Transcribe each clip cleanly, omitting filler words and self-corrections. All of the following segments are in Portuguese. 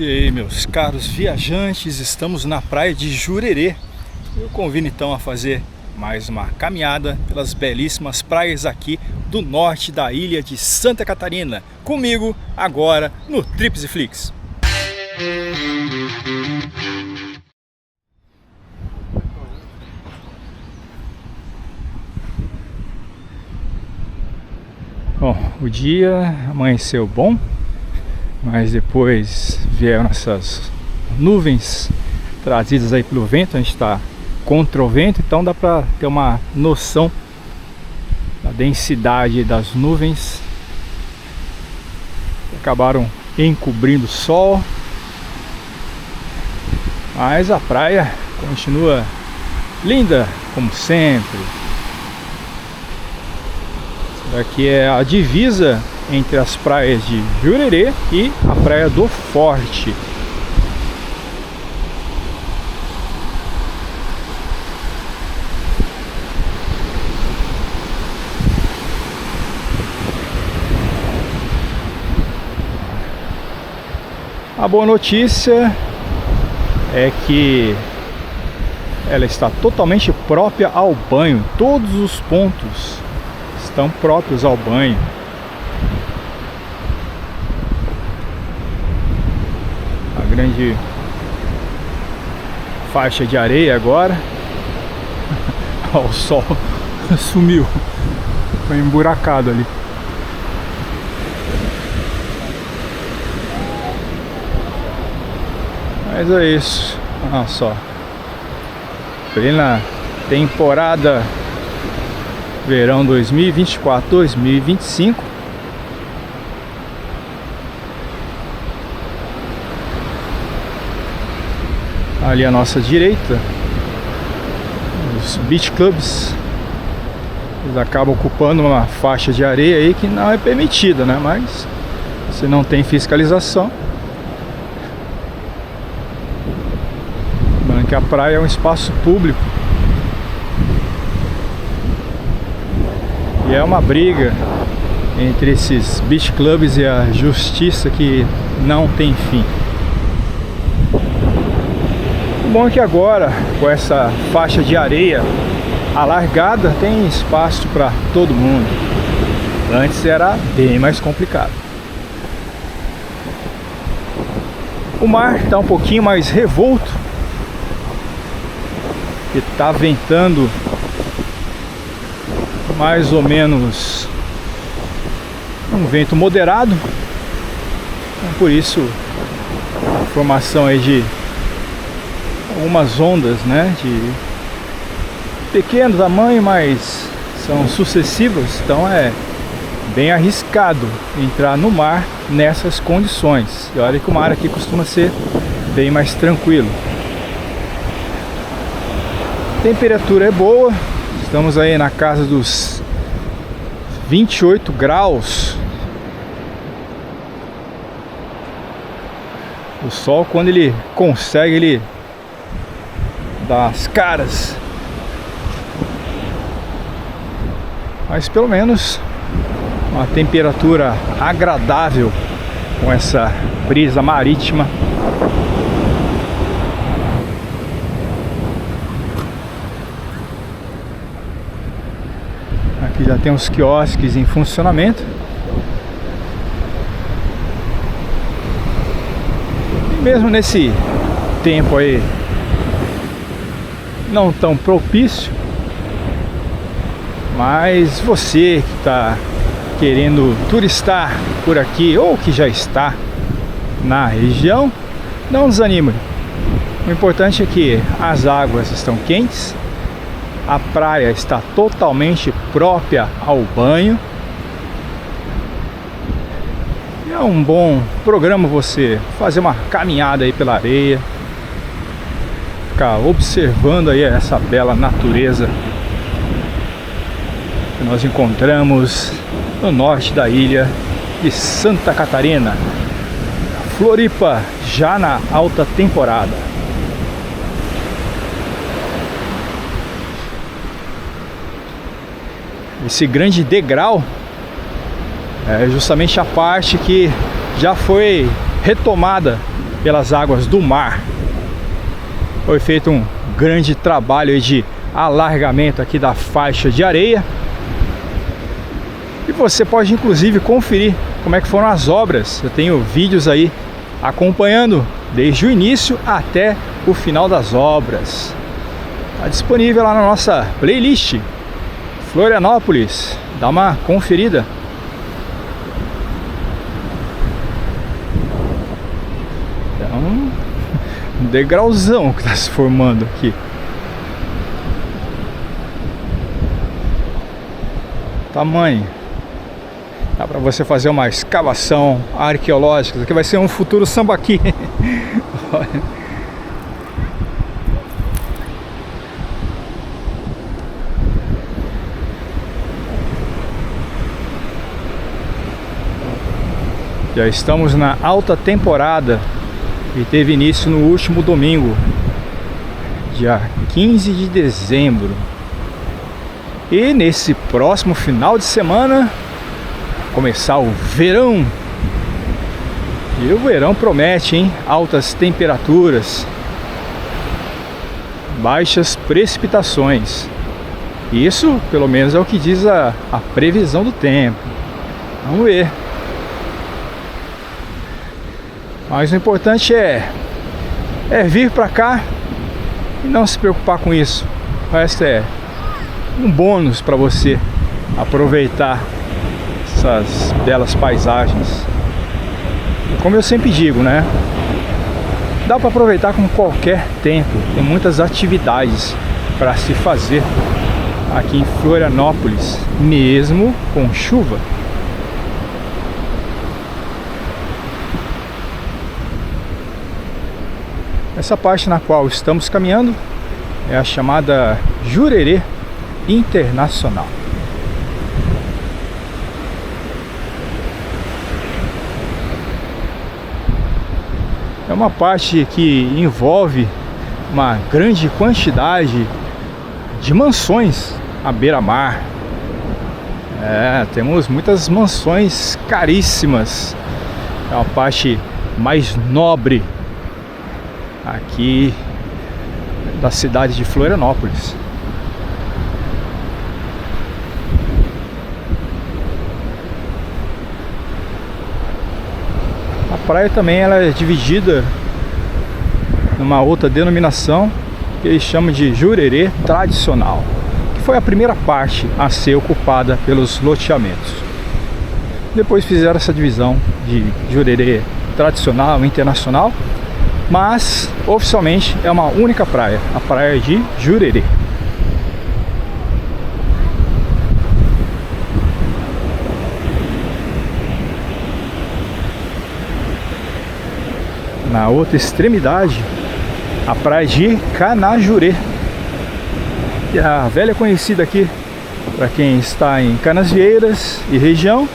E aí, meus caros viajantes, estamos na praia de Jurerê. Eu convido então a fazer mais uma caminhada pelas belíssimas praias aqui do norte da ilha de Santa Catarina. Comigo agora no Trips e Flix. Bom, o dia amanheceu bom, mas depois vieram essas nuvens trazidas aí pelo vento. A gente está contra o vento, então dá para ter uma noção da densidade das nuvens. Acabaram encobrindo o sol, mas a praia continua linda como sempre. Aqui é a divisa entre as praias de Jurerê e a Praia do Forte. A boa notícia é que ela está totalmente própria ao banho. Todos os pontos estão próprios ao banho. A grande faixa de areia agora. O sol sumiu, foi emburacado ali. Mas é isso. Olha só, plena temporada verão 2024-2025. Ali à nossa direita, os beach clubs, eles acabam ocupando uma faixa de areia aí que não é permitida, né? Mas se não tem fiscalização, lembrando que a praia é um espaço público. E é uma briga entre esses beach clubs e a justiça que não tem fim. O bom é que agora, com essa faixa de areia alargada, tem espaço para todo mundo. Antes era bem mais complicado. O mar está um pouquinho mais revolto, e está ventando mais ou menos um vento moderado, então, por isso a formação aí de algumas ondas, né, de pequeno tamanho, mas são sucessivas, então é bem arriscado entrar no mar nessas condições. E olha que o mar aqui costuma ser bem mais tranquilo. A temperatura é boa. Estamos aí na casa dos 28 graus. O sol, quando ele consegue, ele dá as caras. Mas pelo menos uma temperatura agradável com essa brisa marítima. Aqui já tem os quiosques em funcionamento. E mesmo nesse tempo aí não tão propício, mas você que está querendo turistar por aqui ou que já está na região, não desanime. O importante é que as águas estão quentes, a praia está totalmente própria ao banho. E é um bom programa você fazer uma caminhada aí pela areia, ficar observando aí essa bela natureza que nós encontramos no norte da ilha de Santa Catarina. Floripa já na alta temporada. Esse grande degrau é justamente a parte que já foi retomada pelas águas do mar. Foi feito um grande trabalho aí de alargamento aqui da faixa de areia. E você pode inclusive conferir como é que foram as obras. Eu tenho vídeos aí acompanhando desde o início até o final das obras. Está disponível lá na nossa playlist Florianópolis. Dá uma conferida. É um degrauzão que está se formando aqui. Tamanho. Dá para você fazer uma escavação arqueológica. Isso aqui vai ser um futuro sambaqui. Olha. Já estamos na alta temporada e teve início no último domingo, dia 15 de dezembro. E nesse próximo final de semana começar o verão. E o verão promete, hein? Altas temperaturas, baixas precipitações. Isso, pelo menos, é o que diz a previsão do tempo. Vamos ver. Mas o importante é vir para cá e não se preocupar com isso. O resto é um bônus para você aproveitar essas belas paisagens. E como eu sempre digo, né? Dá para aproveitar com qualquer tempo. Tem muitas atividades para se fazer aqui em Florianópolis, mesmo com chuva. Essa parte na qual estamos caminhando é a chamada Jurerê Internacional. É uma parte que envolve uma grande quantidade de mansões à beira-mar. Temos muitas mansões caríssimas. É uma parte mais nobre aqui da cidade de Florianópolis. A praia também ela é dividida numa outra denominação que eles chamam de Jurerê Tradicional, que foi a primeira parte a ser ocupada pelos loteamentos. Depois fizeram essa divisão de Jurerê Tradicional e Internacional, mas oficialmente é uma única praia, a praia de Jurerê. Na outra extremidade, a praia de Canajurê, que é a velha conhecida aqui para quem está em Canasvieiras e região,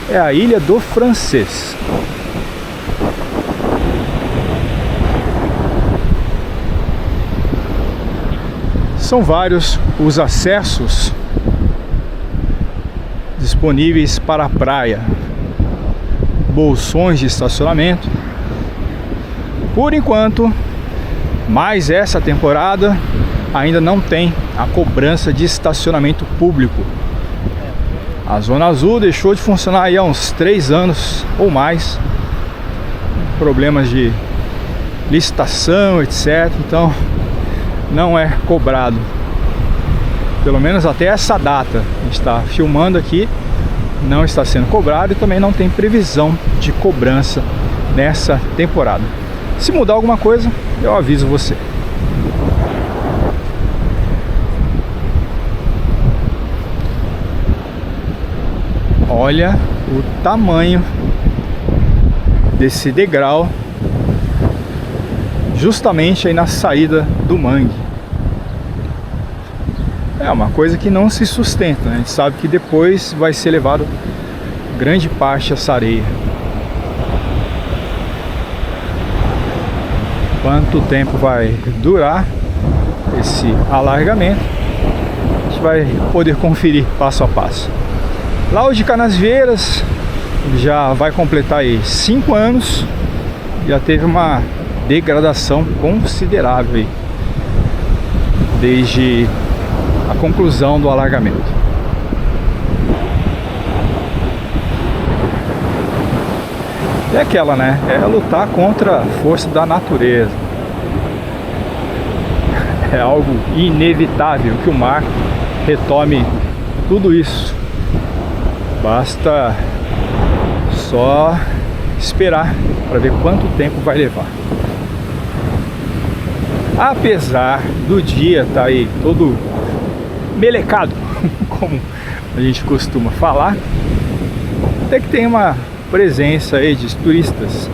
é a Ilha do Francês. São vários os acessos disponíveis para a praia, bolsões de estacionamento. Por enquanto, mais essa temporada ainda não tem a cobrança de estacionamento público. A Zona Azul deixou de funcionar aí há uns 3 anos ou mais, problemas de licitação, etc. Então não é cobrado, pelo menos até essa data. A gente está filmando aqui, não está sendo cobrado e também não tem previsão de cobrança nessa temporada. Se mudar alguma coisa, eu aviso você. Olha o tamanho desse degrau, justamente aí na saída do mangue. É uma coisa que não se sustenta, né? A gente sabe que depois vai ser levado grande parte essa areia. Quanto tempo vai durar esse alargamento, a gente vai poder conferir passo a passo. Lá o de Canasvieiras já vai completar aí 5 anos. Já teve uma degradação considerável aí, desde a conclusão do alagamento. É aquela, né? É lutar contra a força da natureza. É algo inevitável que o mar retome tudo isso. Basta só esperar para ver quanto tempo vai levar. Apesar do dia estar aí todo melecado, como a gente costuma falar, até que tem uma presença aí de turistas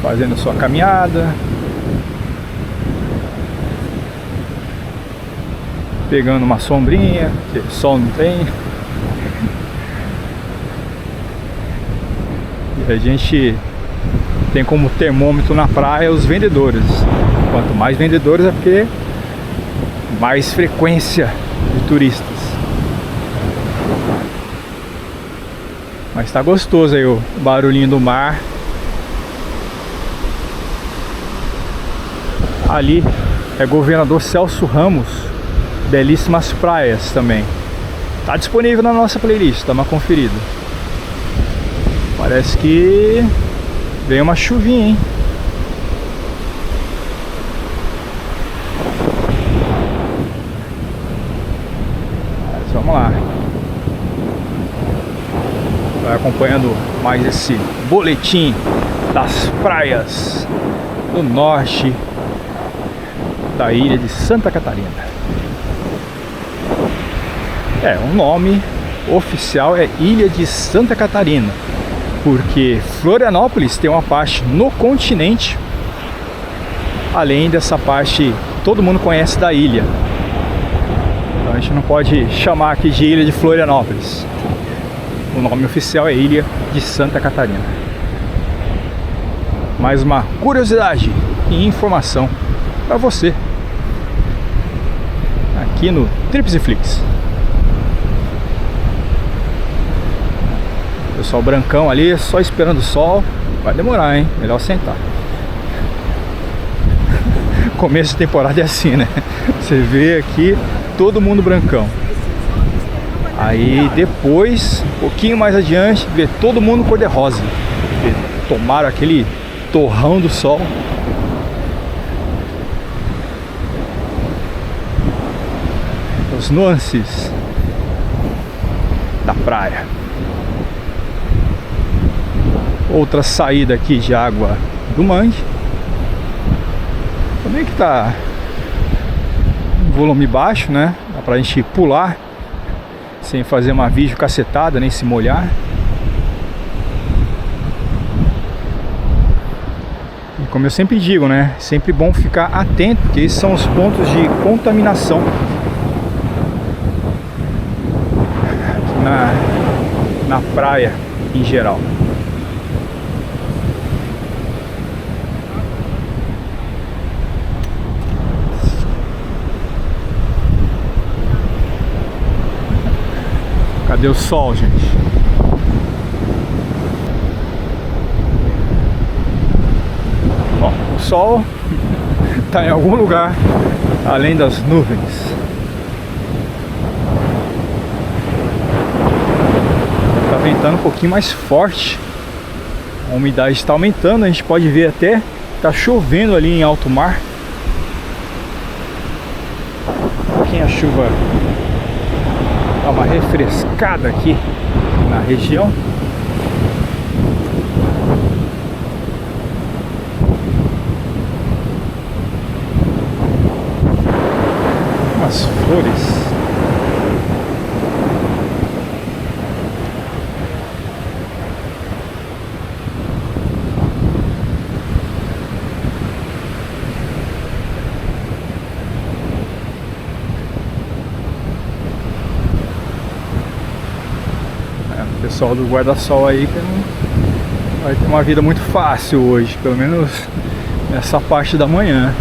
fazendo sua caminhada, pegando uma sombrinha, que o sol não tem. E a gente tem como termômetro na praia os vendedores. Quanto mais vendedores é porque mais frequência de turistas. Mas tá gostoso aí o barulhinho do mar. Ali é Governador Celso Ramos, belíssimas praias também. Tá disponível na nossa playlist, dá uma conferida. Parece que veio uma chuvinha, hein? Mas vamos lá. Vai acompanhando mais esse boletim das praias do norte da ilha de Santa Catarina. O nome oficial é Ilha de Santa Catarina, porque Florianópolis tem uma parte no continente, além dessa parte todo mundo conhece da ilha. Então a gente não pode chamar aqui de Ilha de Florianópolis. O nome oficial é Ilha de Santa Catarina. Mais uma curiosidade e informação para você aqui no Trips e Flix. Pessoal brancão ali, só esperando o sol. Vai demorar, hein? Melhor sentar. Começo de temporada é assim, né? Você vê aqui todo mundo brancão. Aí depois, um pouquinho mais adiante, vê todo mundo cor-de-rosa. Tomaram aquele torrão do sol. Os nuances da praia. Outra saída aqui de água do mangue. Também que tá um volume baixo, né? Dá pra gente pular sem fazer uma vídeo cacetada, nem se molhar. E como eu sempre digo, né? Sempre bom ficar atento, porque esses são os pontos de contaminação aqui na praia em geral. Cadê o sol, gente? Bom, o sol está em algum lugar além das nuvens. Está ventando um pouquinho mais forte. A umidade está aumentando. A gente pode ver até está chovendo ali em alto mar. Um pouquinho a chuva dá uma refrescada aqui na região. Umas flores. O pessoal do guarda-sol aí que não vai ter uma vida muito fácil hoje, pelo menos nessa parte da manhã.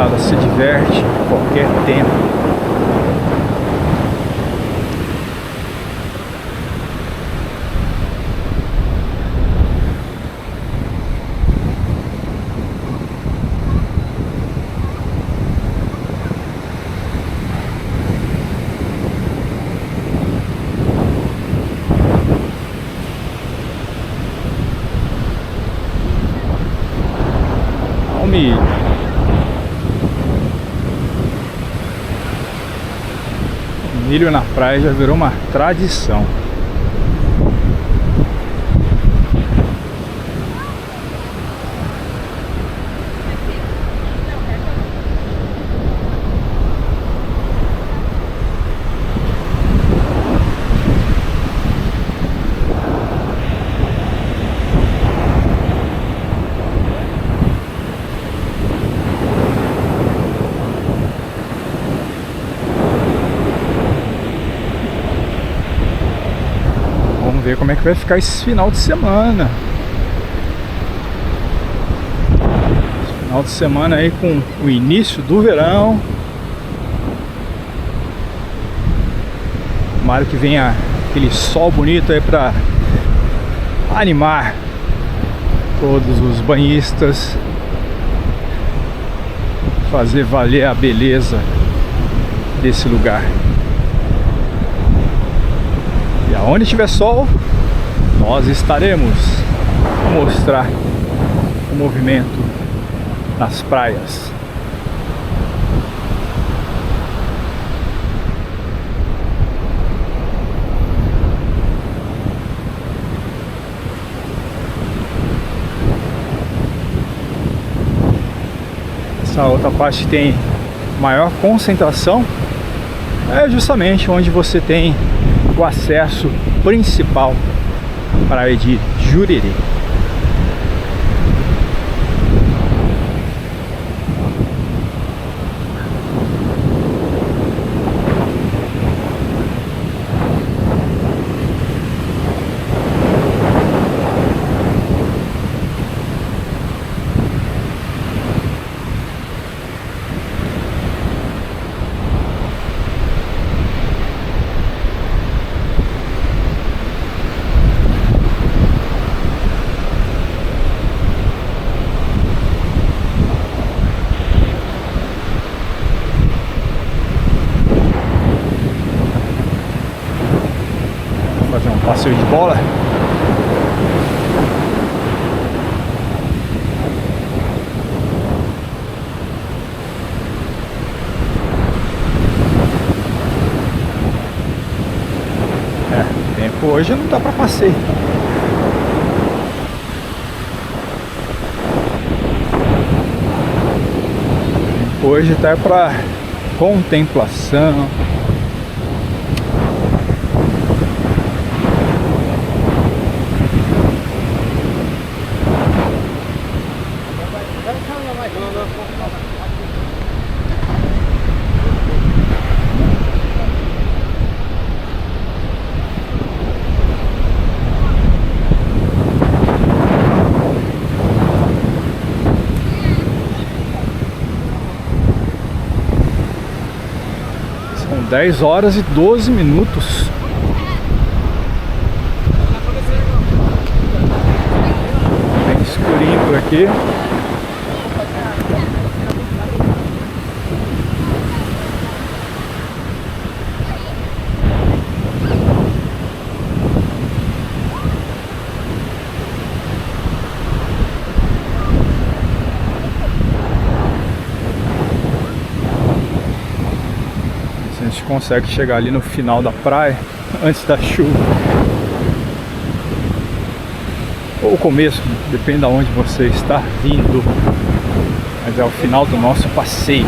moçada se diverte a qualquer tempo. Milho na praia já virou uma tradição. Vamos ver como é que vai ficar esse final de semana. Esse final de semana aí com o início do verão. Tomara que venha aquele sol bonito aí pra animar todos os banhistas, fazer valer a beleza desse lugar. E aonde tiver sol, nós estaremos a mostrar o movimento nas praias. Essa outra parte tem maior concentração, é justamente onde você tem o acesso principal para a praia de Jurerê. Fazer um passeio de bola. Tempo hoje não dá para passeio. Hoje tá para contemplação. São 10 horas e 12 minutos. Bem escurinho por aqui. A gente consegue chegar ali no final da praia antes da chuva, ou o começo, depende de onde você está vindo, mas é o final do nosso passeio.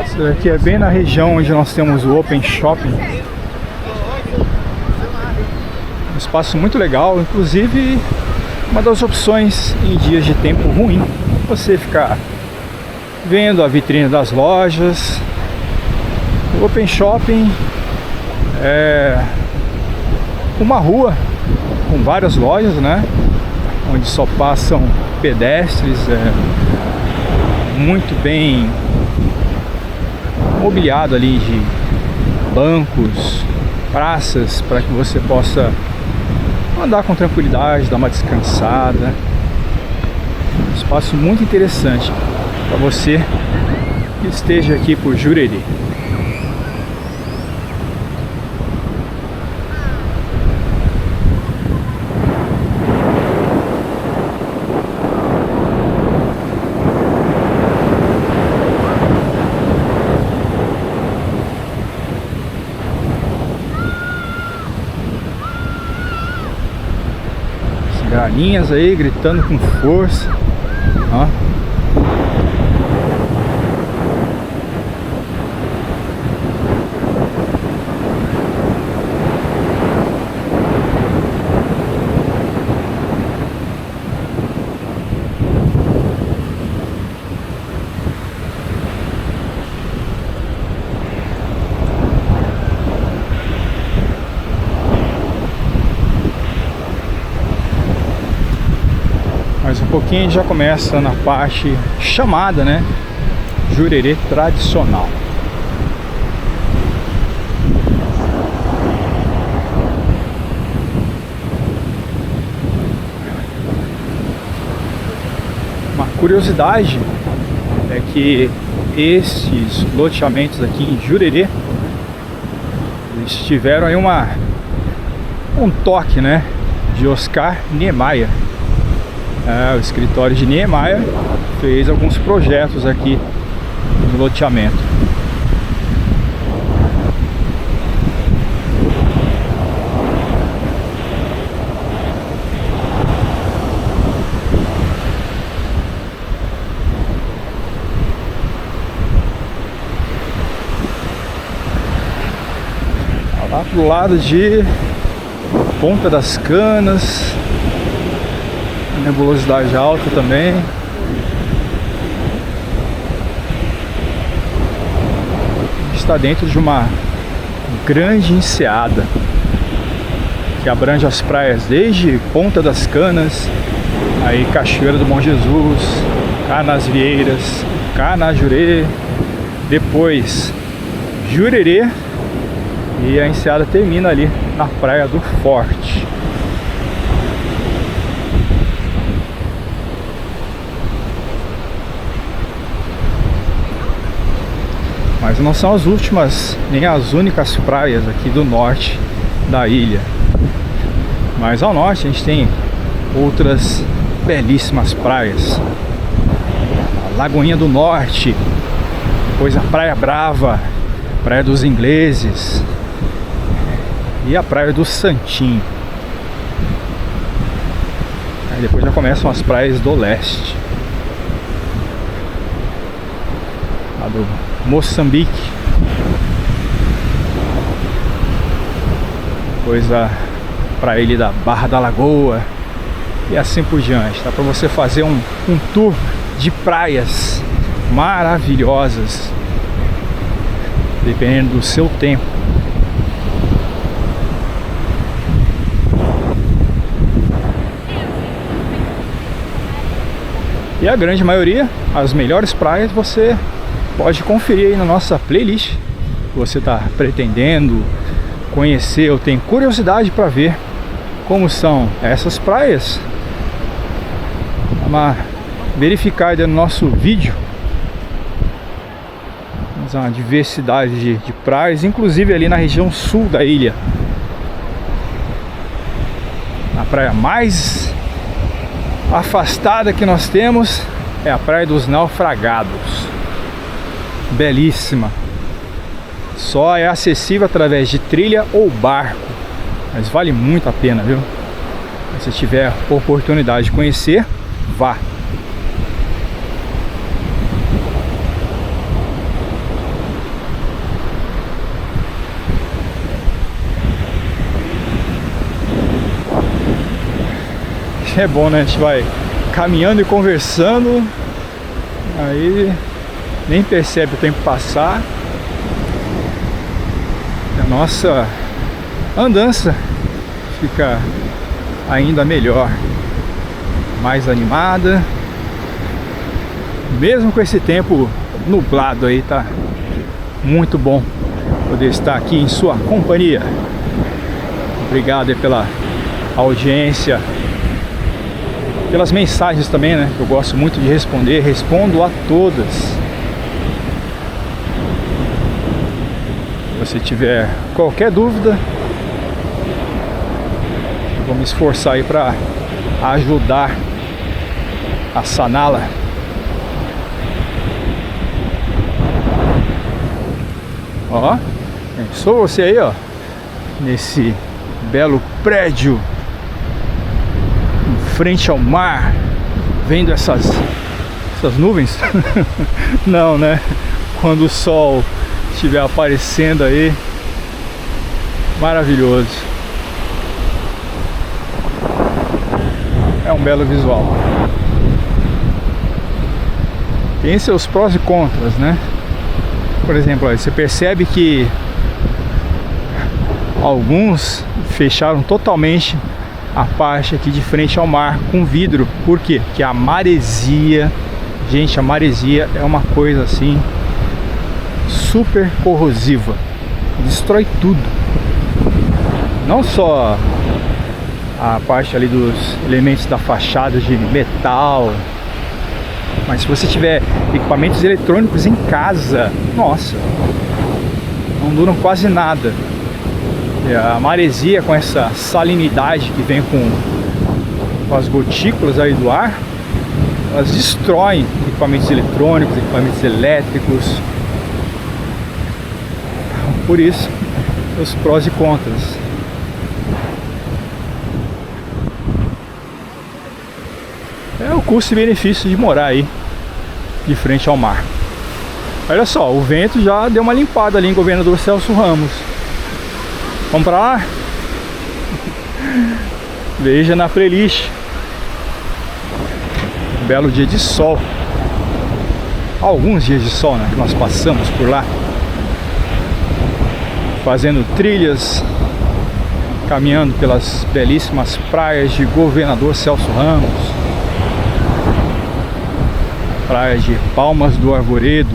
Isso aqui é bem na região onde nós temos o Open Shopping. Um espaço muito legal, inclusive uma das opções em dias de tempo ruim, você ficar vendo a vitrine das lojas. O Open Shopping é uma rua com várias lojas, né? Onde só passam pedestres, muito bem mobiliado ali de bancos, praças, para que você possa andar com tranquilidade, dar uma descansada. Um espaço muito interessante para você que esteja aqui por Jurerê. Galinhas aí gritando com força, ó. Mais um pouquinho já começa na parte chamada, né, Jurerê tradicional. Uma curiosidade é que esses loteamentos aqui em Jurerê, eles tiveram aí um toque, né, de Oscar Niemeyer. O escritório de Niemeyer fez alguns projetos aqui no loteamento. Lá pro lado de Ponta das Canas, nebulosidade alta também. Está dentro de uma grande enseada que abrange as praias desde Ponta das Canas, aí Cachoeira do Bom Jesus, Canasvieiras, Canajurê, depois Jurerê, e a enseada termina ali na Praia do Forte. Mas não são as últimas, nem as únicas praias aqui do norte da ilha. Mas ao norte a gente tem outras belíssimas praias. A Lagoinha do Norte, depois a Praia Brava, Praia dos Ingleses e a Praia do Santinho. Aí depois já começam as praias do leste. A do Moçambique, depois para a ilha da Barra da Lagoa e assim por diante. Dá para você fazer um tour de praias maravilhosas, dependendo do seu tempo. E a grande maioria, as melhores praias, você pode conferir aí na nossa playlist. Você está pretendendo conhecer ou tem curiosidade para ver como são essas praias, vamos verificar aí no nosso vídeo. Temos uma diversidade de praias, inclusive ali na região sul da ilha. A praia mais afastada que nós temos é a Praia dos Naufragados. Belíssima. Só é acessível através de trilha ou barco, mas vale muito a pena, viu? Se tiver oportunidade de conhecer, vá. Assim é bom, né? A gente vai caminhando e conversando, aí nem percebe o tempo passar. A nossa andança fica ainda melhor, mais animada. Mesmo com esse tempo nublado aí, tá muito bom poder estar aqui em sua companhia. Obrigado aí pela audiência, pelas mensagens também, né? Eu gosto muito de responder, respondo a todas. Se você tiver qualquer dúvida, eu vou me esforçar aí para ajudar a saná-la. Ó, pensou você aí, ó, nesse belo prédio em frente ao mar, vendo essas nuvens? Não, né? Quando o sol estiver aparecendo aí, maravilhoso. É um belo visual. Tem seus prós e contras, né? Por exemplo, você percebe que alguns fecharam totalmente a parte aqui de frente ao mar com vidro. Por quê? Porque a maresia, gente, a maresia é uma coisa assim super corrosiva, destrói tudo. Não só a parte ali dos elementos da fachada de metal, mas se você tiver equipamentos eletrônicos em casa, nossa, não duram quase nada. E a maresia, com essa salinidade que vem com as gotículas aí do ar, elas destroem equipamentos eletrônicos, equipamentos elétricos. Por isso, os prós e contras. É o custo e benefício de morar aí de frente ao mar. Olha só, o vento já deu uma limpada ali em Governador Celso Ramos. Vamos pra lá? Veja na playlist. Um belo dia de sol. Alguns dias de sol, né, que nós passamos por lá, fazendo trilhas, caminhando pelas belíssimas praias de Governador Celso Ramos, praia de Palmas do Arvoredo,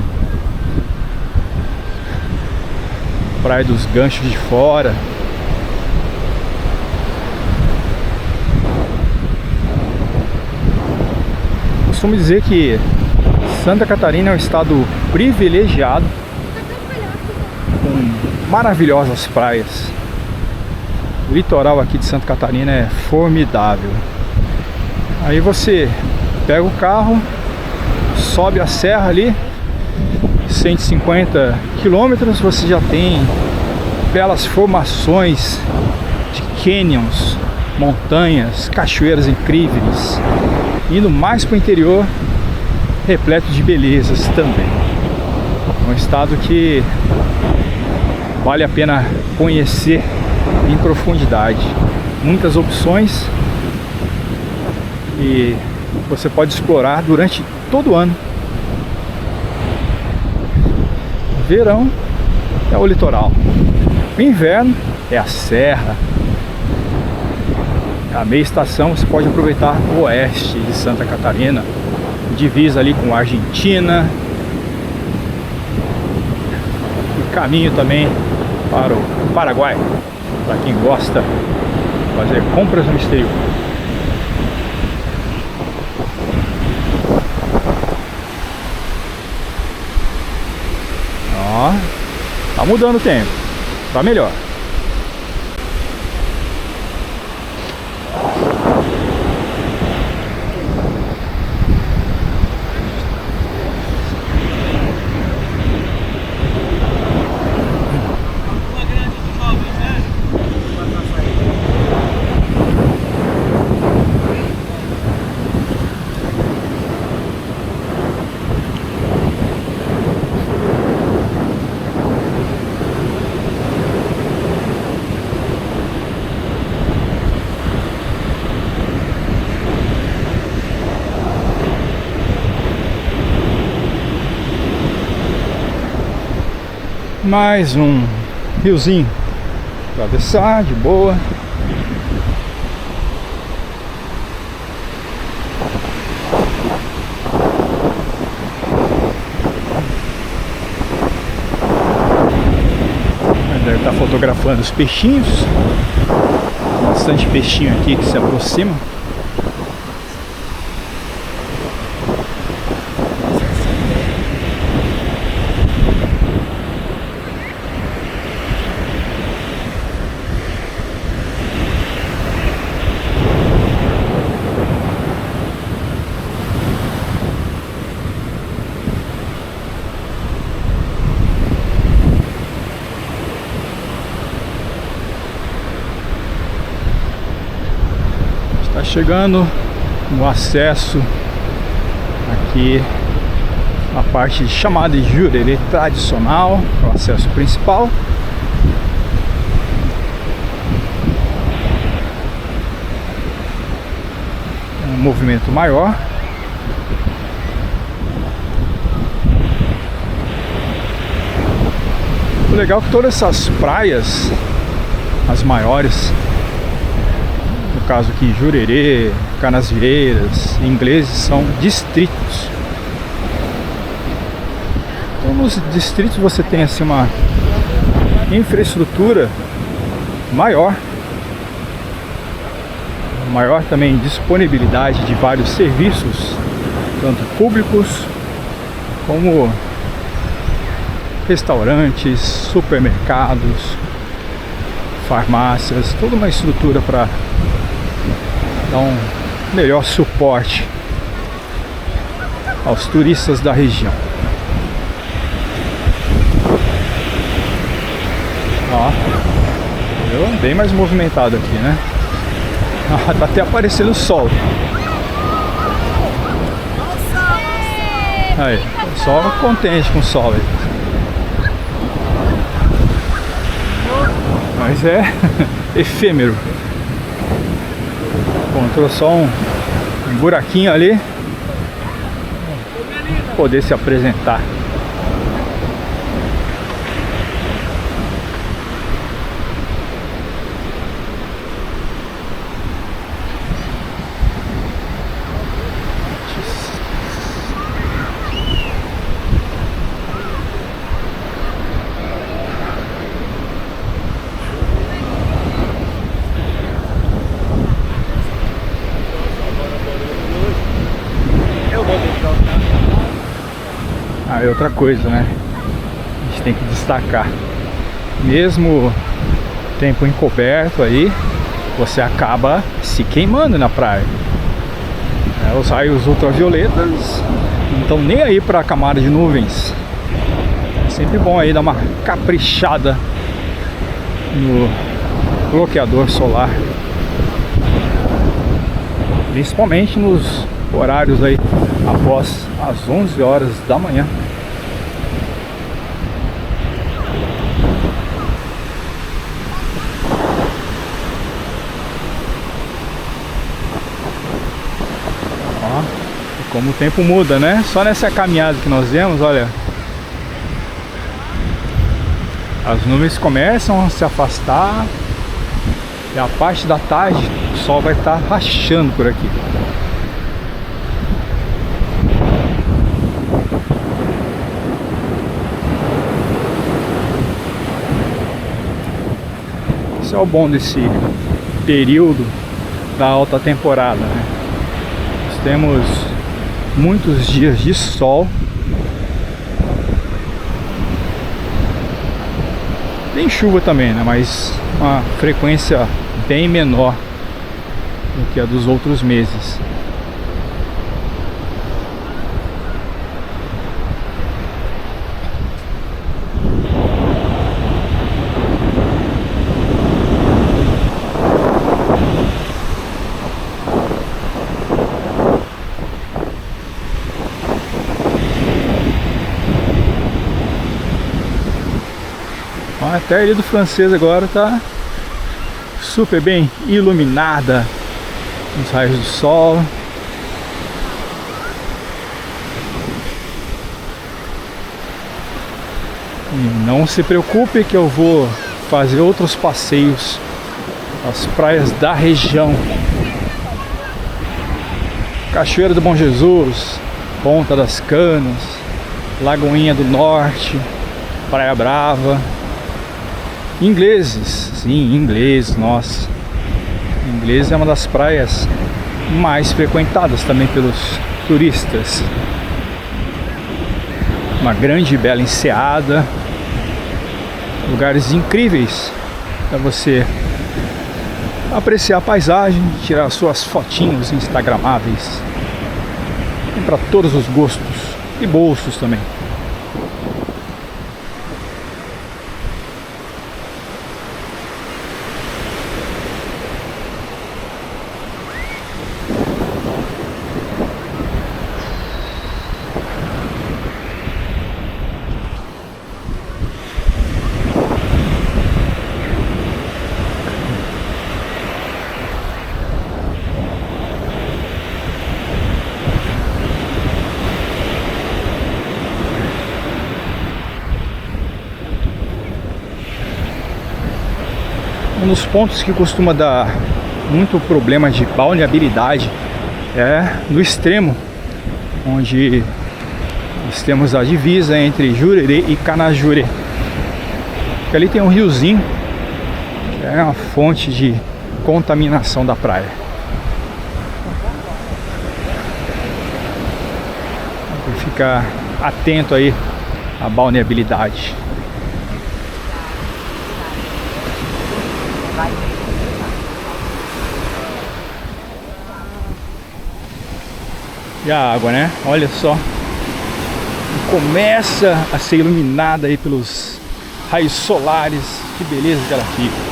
praia dos Ganchos de Fora. Costumo dizer que Santa Catarina é um estado privilegiado, com maravilhosas praias. O litoral aqui de Santa Catarina é formidável. Aí você pega o carro, sobe a serra ali, 150 quilômetros, você já tem belas formações de canyons, montanhas, cachoeiras incríveis. Indo mais para o interior, repleto de belezas também. É um estado que vale a pena conhecer em profundidade. Muitas opções e você pode explorar durante todo o ano. Verão é o litoral, o inverno é a serra. A meia estação você pode aproveitar o oeste de Santa Catarina, divisa ali com a Argentina, e caminho também para o Paraguai, para quem gosta de fazer compras no exterior. Ó, tá mudando o tempo, tá melhor. Mais um riozinho pra atravessar de boa. Deve estar fotografando os peixinhos. Bastante peixinho aqui que se aproxima. Está chegando no acesso aqui a parte chamada de Jurerê tradicional, o acesso principal. Um movimento maior. O legal é que todas essas praias, as maiores, no caso aqui Jurerê, Canasvieiras, Ingleses, são distritos. Então nos distritos você tem assim uma infraestrutura maior também disponibilidade de vários serviços, tanto públicos como restaurantes, supermercados, farmácias, toda uma estrutura para dar um melhor suporte aos turistas da região. Ó, bem mais movimentado aqui, né? Tá até aparecendo o sol. Aí, só contente com o sol aí. Mas é efêmero. Encontrou só um buraquinho ali, poder se apresentar. Aí outra coisa, né? A gente tem que destacar. Mesmo tempo encoberto aí, você acaba se queimando na praia. Os raios ultravioletas não estão nem aí para a camada de nuvens. É sempre bom aí dar uma caprichada no bloqueador solar, principalmente nos horários aí após as 11 horas da manhã. Ó, como o tempo muda, né? Só nessa caminhada que nós vemos, olha, as nuvens começam a se afastar e a parte da tarde o sol vai estar rachando por aqui. Esse é o bom desse período da alta temporada, né? Nós temos muitos dias de sol. Tem chuva também, né? Mas uma frequência bem menor do que a dos outros meses. Até a Ilha do Francês agora tá super bem iluminada nos raios do sol. E não se preocupe que eu vou fazer outros passeios às praias da região. Cachoeira do Bom Jesus, Ponta das Canas, Lagoinha do Norte, Praia Brava. Ingleses, sim, Ingleses, nossa. Ingleses é uma das praias mais frequentadas também pelos turistas. Uma grande e bela enseada, lugares incríveis para você apreciar a paisagem, tirar suas fotinhos instagramáveis. Tem para todos os gostos e bolsos também. Um dos pontos que costuma dar muito problema de balneabilidade é no extremo, onde nós temos a divisa entre Jurerê e Canajurê. Porque ali tem um riozinho, que é uma fonte de contaminação da praia. Tem que ficar atento aí à balneabilidade. E a água, né? Olha só. Começa a ser iluminada aí pelos raios solares. Que beleza que ela fica.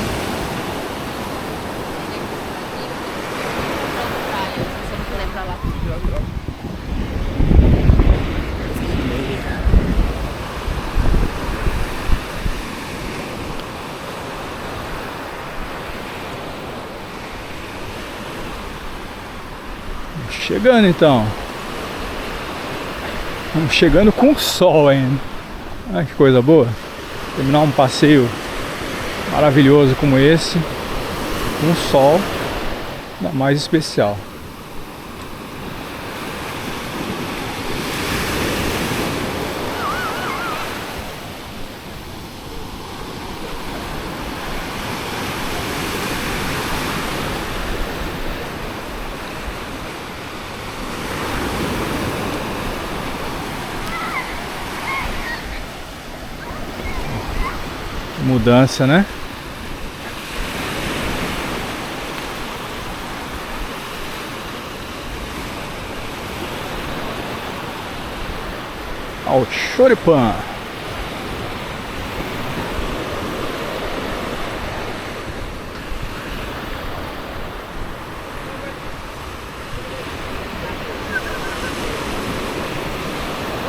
Chegando então. Vamos chegando com o sol ainda. Olha que coisa boa. Terminar um passeio maravilhoso como esse, com o sol, ainda mais especial. Mudança, né? Ao Choripan.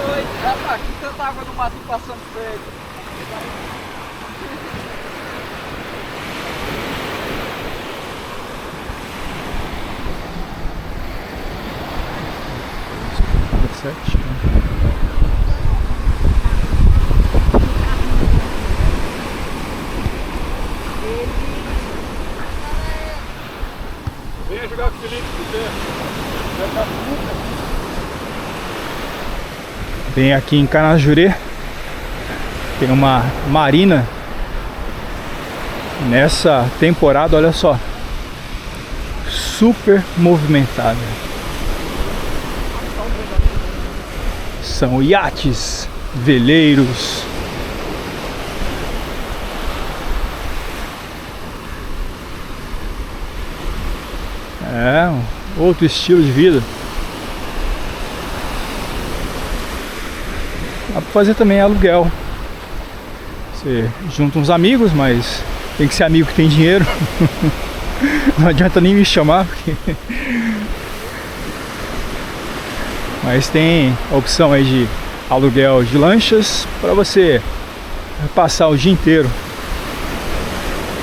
Oi, rapaz, que tanta água no mato passando feio. Venha jogar com o Felipe, Bem, aqui em Canajurê tem uma marina. Nessa temporada, olha só, super movimentada. São iates, veleiros. É um outro estilo de vida. Dá pra fazer também aluguel. Você junta uns amigos, mas tem que ser amigo que tem dinheiro. Não adianta nem me chamar, porque... Mas tem a opção aí de aluguel de lanchas para você passar o dia inteiro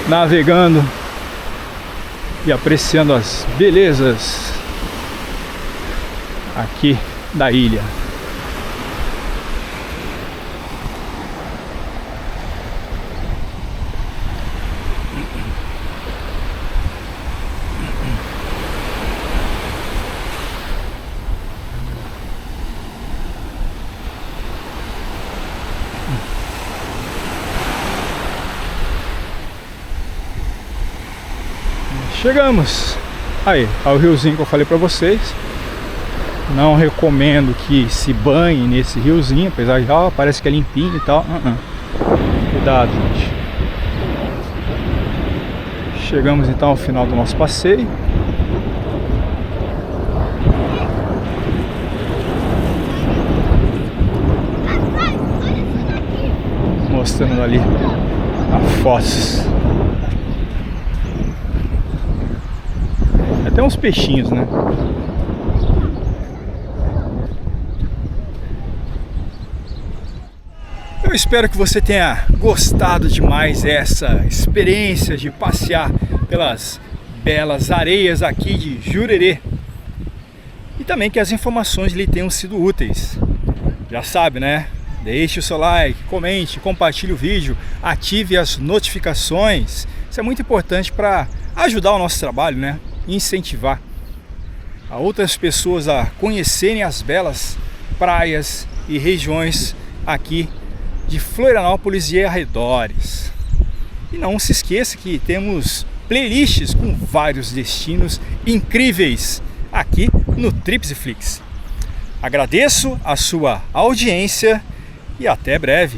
navegando e apreciando as belezas aqui da ilha. Chegamos aí ao riozinho que eu falei pra vocês. Não recomendo que se banhe nesse riozinho, apesar de parece que é limpinho e tal. Cuidado, gente. Chegamos então ao final do nosso passeio. Mostrando ali a Foz. Até uns peixinhos, né? Eu espero que você tenha gostado demais dessa experiência de passear pelas belas areias aqui de Jurerê. E também que as informações lhe tenham sido úteis. Já sabe, né? Deixe o seu like, comente, compartilhe o vídeo, ative as notificações. Isso é muito importante para ajudar o nosso trabalho, né? E incentivar a outras pessoas a conhecerem as belas praias e regiões aqui de Florianópolis e arredores. E não se esqueça que temos playlists com vários destinos incríveis aqui no Tripsflix. Agradeço a sua audiência e até breve.